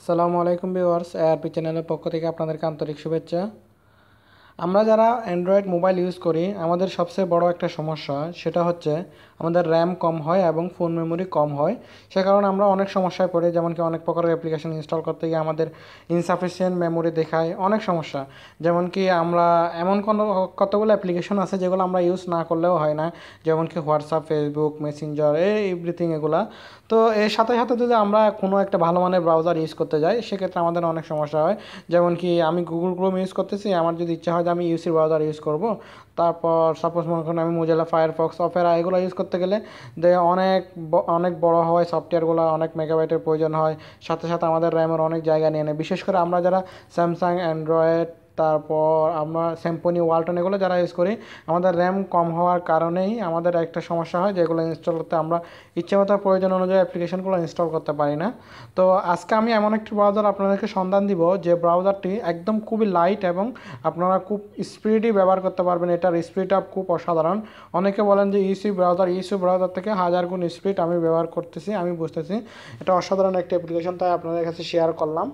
আসসালামু আলাইকুম viewers, ARP চ্যানেলের পক্ষ থেকে আপনাদেরকে আন্তরিক শুভেচ্ছা। আমরা যারা অ্যান্ড্রয়েড মোবাইল ইউজ করি আমাদের সবচেয়ে বড় একটা সমস্যা সেটা হচ্ছে আমাদের র্যাম কম হয় এবং ফোন মেমোরি কম হয়। সে কারণে আমরা অনেক সমস্যায় পড়ি, যেমন কি অনেক প্রকারের অ্যাপ্লিকেশন ইনস্টল করতে গিয়ে আমাদের ইনসাফিসিয়েন্ট মেমোরি দেখায়, অনেক সমস্যা। যেমন কি আমরা এমন কতগুলো অ্যাপ্লিকেশন আছে যেগুলো আমরা ইউজ না করলেও হয় না, যেমন কি হোয়াটসঅ্যাপ, ফেসবুক, মেসেঞ্জার, এভরিথিং এগুলা। তো এর সাথে সাথে যদি আমরা কোনো একটা ভালো মানের ব্রাউজার ইউজ করতে যাই সেক্ষেত্রে আমাদের অনেক সমস্যা হয়। যেমন কি আমি গুগল ক্রোম ইউজ করতেছি, আমার যদি ইচ্ছা হয় যে আমি ইউসি ব্রাউজার ইউজ করব, তারপর সাপোজ মনে করেন আমি মোজিলা ফায়ারফক্স, অপেরা এগুলো ইউজ করতে গেলে অনেক বড় হয় সফটওয়্যারগুলো, অনেক মেগাবাইটের প্রয়োজন হয়। সাথে সাথে আমাদের র্যামের অনেক জায়গা নিয়ে নেয়, বিশেষ করে আমরা যারা স্যামসাং, অ্যান্ড্রয়েড, তারপর আমরা স্যাম্পনি, ওয়ালটন এগুলো যারা ইউজ করি, আমাদের র্যাম কম হওয়ার কারণেই আমাদের একটা সমস্যা হয়, যেগুলো ইনস্টল করতে আমরা ইচ্ছেমতো প্রয়োজন অনুযায়ী অ্যাপ্লিকেশনগুলো ইনস্টল করতে পারি না। তো আজকে আমি এমন একটি ব্রাউজার আপনাদেরকে সন্ধান দিব যে ব্রাউজারটি একদম খুবই লাইট এবং আপনারা খুব স্পিডই ব্যবহার করতে পারবেন। এটার স্পিড আপ খুব অসাধারণ। অনেকে বলেন যে ইউসি ব্রাউজার থেকে হাজার গুণ স্পিড আমি ব্যবহার করতেছি, আমি বুঝতেছি এটা অসাধারণ একটা অ্যাপ্লিকেশন, তাই আপনাদের কাছে শেয়ার করলাম।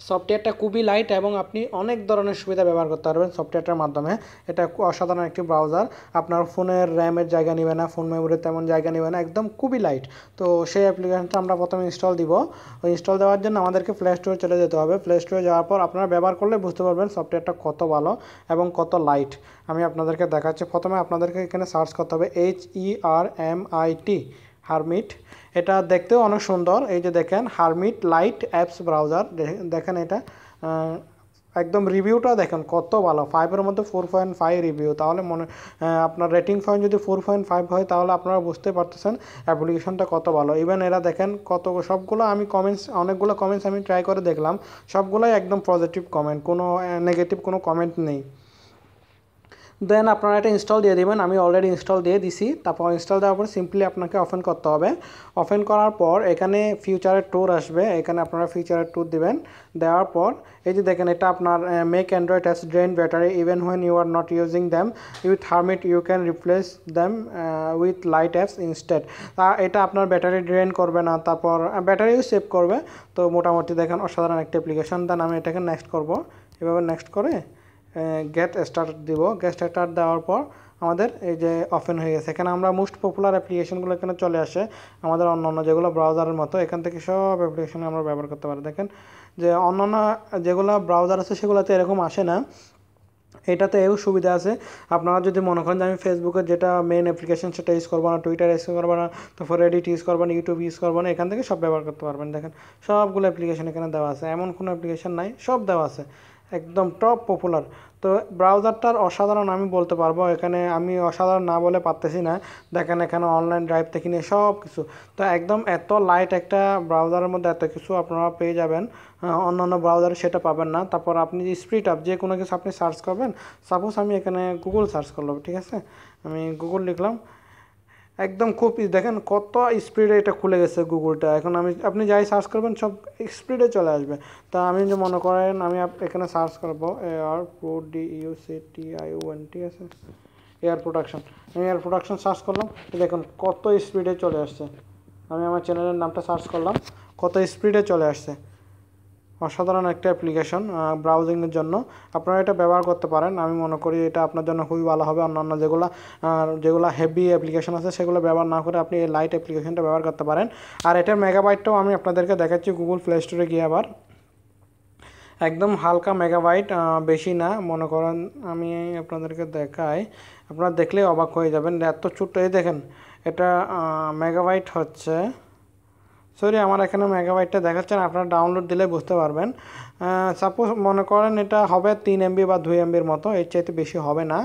সফটওয়্যারটা খুবই লাইট এবং আপনি অনেক ধরনের সুবিধা ব্যবহার করতে পারবেন সফটওয়্যারটার মাধ্যমে। এটা অসাধারণ একটি ব্রাউজার, আপনার ফোনের র্যামের জায়গা নেবে না, ফোন মেমোরির তেমন জায়গা নেবে না, একদম খুবই লাইট। তো সেই অ্যাপ্লিকেশনটা আমরা প্রথমে ইনস্টল দিব। ওই ইনস্টল দেওয়ার জন্য আমাদেরকে প্লে স্টোরে চলে যেতে হবে। প্লে স্টোরে যাওয়ার পর আপনারা ব্যবহার করলে বুঝতে পারবেন সফটওয়্যারটা কত ভালো এবং কত লাইট। আমি আপনাদেরকে দেখাচ্ছি। প্রথমে আপনাদেরকে এখানে সার্চ করতে হবে HERMIT, হারমিট। এটা দেখতেও অনেক সুন্দর, এই যে দেখেন হারমিট লাইট অ্যাপস ব্রাউজার। দেখেন এটা একদম রিভিউটা দেখেন কত ভালো, 5-এর মধ্যে 4.5 রিভিউ। তাহলে আপনার রেটিং পয়েন্ট যদি 4.5 হয় তাহলে আপনারা বুঝতে পারতেছেন অ্যাপ্লিকেশনটা কত ভালো। ইভেন এরা দেখেন সবগুলো আমি অনেকগুলো কমেন্টস আমি ট্রাই করে দেখলাম, সবগুলোই একদম পজিটিভ কমেন্ট, কোনো নেগেটিভ কোনো কমেন্ট নেই। দেন আপনারা এটা ইনস্টল দিয়ে দেবেন। আমি অলরেডি ইনস্টল দিয়ে দিছি। তারপর ইনস্টল দেওয়ার পর সিম্পলি আপনাকে ওপেন করতে হবে। ওপেন করার পর এখানে ফিউচারের ট্যুর আসবে, এখানে আপনারা ফিউচারের ট্যুর দিবেন। দেওয়ার পর এই যে দেখেন এটা আপনার make android has drain battery even when you are not using them, with Hermit you can replace them with light apps instead. এটা আপনার ব্যাটারি ড্রেন করবে না, তারপর ব্যাটারিও সেভ করবে। তো মোটামুটি দেখেন অসাধারণ একটা অ্যাপ্লিকেশন। দেন আমি এটাকে নেক্সট করব। এভাবে নেক্সট করে গেট স্টার্ট দিব। গেট স্টার্ট দেওয়ার পর আমাদের এই যে ওপেন হয়ে গেছে। এখানে আমরা মোস্ট পপুলার অ্যাপ্লিকেশনগুলো এখানে চলে আসে, আমাদের অন্যান্য যেগুলো ব্রাউজারের মতো এখান থেকে সব অ্যাপ্লিকেশন আমরা ব্যবহার করতে পারি। দেখেন যে অন্যান্য যেগুলো ব্রাউজার আছে সেগুলোতে এরকম আসে না, এটাতে এও সুবিধা আছে। আপনারা যদি মনে করেন যে আমি ফেসবুকের যেটা মেন অ্যাপ্লিকেশন সেটা ইউজ করবো না, টুইটার ইউজ করবো না, তারপর রেডিট ইউজ করবো না, ইউটিউব ইউজ করবো না, এখান থেকে সব ব্যবহার করতে পারবেন। দেখেন সবগুলো অ্যাপ্লিকেশন এখানে দেওয়া আছে, এমন কোনো অ্যাপ্লিকেশন নাই, সব দেওয়া আছে, একদম টপ পপুলার। তো ব্রাউজারটার অসাধারণ আমি বলতে পারবো, এখানে আমি অসাধারণ না বলে পারতেছি না। দেখেন এখানে অনলাইন ড্রাইভ থেকে নিয়ে সব কিছু, তো একদম এত লাইট একটা ব্রাউজারের মধ্যে এত কিছু আপনারা পেয়ে যাবেন, অন্যান্য ব্রাউজারে সেটা পাবেন না। তারপর আপনি যে স্পিড আপ যে কোনো কিছু আপনি সার্চ করবেন, সাপোজ আমি এখানে গুগল সার্চ করলাম, ঠিক আছে, আমি গুগল লিখলাম, একদম খুব দেখেন কত স্পিডে এটা খুলে গেছে গুগলটা। এখন আপনি যাই সার্চ করবেন সব স্পিডে চলে আসবে। তা আমি যে মনে করেন আমি এখানে সার্চ করবো ARPRODUCTION, ঠিক আছে, এয়ার প্রোডাকশন। আমি এয়ার প্রোডাকশন সার্চ করলাম, দেখুন কত স্পিডে চলে আসছে। আমি আমার চ্যানেলের নামটা সার্চ করলাম, কত স্পিডে চলে আসছে। অসাধারণ একটা অ্যাপ্লিকেশন ব্রাউজিংয়ের জন্য, আপনারা এটা ব্যবহার করতে পারেন। আমি মনে করি এটা আপনার জন্য খুবই ভালো হবে। অন্যান্য যেগুলো হেভি অ্যাপ্লিকেশন আছে সেগুলো ব্যবহার না করে আপনি এই লাইট অ্যাপ্লিকেশনটা ব্যবহার করতে পারেন। আর এটার মেগাবাইটটাও আমি আপনাদেরকে দেখাচ্ছি গুগল প্লে স্টোরে গিয়ে। আবার একদম হালকা মেগাবাইট, বেশি না, মনে করেন আমি আপনাদেরকে দেখাই, আপনারা দেখলেই অবাক হয়ে যাবেন এত ছোট্ট। এই দেখেন এটা মেগাবাইট হচ্ছে, সরি আমার এখানে মেগাবাইটটা দেখাচ্ছে না, আপনারা ডাউনলোড দিলে বুঝতে পারবেন। সাপোজ মনে করেন এটা হবে 3 MB বা 2 MBর মতো, এর চাইতে বেশি হবে না।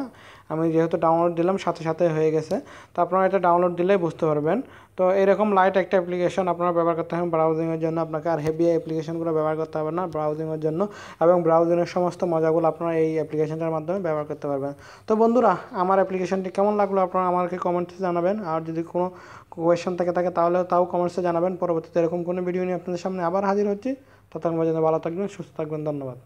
আমি যেহেতু ডাউনলোড দিলাম সাথে সাথে হয়ে গেছে, তো আপনারা এটা ডাউনলোড দিলেই বুঝতে পারবেন। তো এরকম লাইট একটা অ্যাপ্লিকেশন আপনারা ব্যবহার করতে হবে ব্রাউজিংয়ের জন্য, আপনাকে আর হেভি অ্যাপ্লিকেশনগুলো ব্যবহার করতে হবে না ব্রাউজিংয়ের জন্য, এবং ব্রাউজিংয়ের সমস্ত মজাগুলো আপনারা এই অ্যাপ্লিকেশনটার মাধ্যমে ব্যবহার করতে পারবেন। তো বন্ধুরা, আমার অ্যাপ্লিকেশনটি কেমন লাগলো আপনারা আমাকে কমেন্টসে জানাবেন, আর যদি কোনো কোয়েশ্চেন থাকে তাহলে তাও কমেন্টসে জানাবেন। পরবর্তীতে এরকম কোনো ভিডিও নিয়ে আপনাদের সামনে আবার হাজির হচ্ছি। ততক্ষণ পর্যন্ত ভালো থাকবেন, সুস্থ থাকবেন, ধন্যবাদ।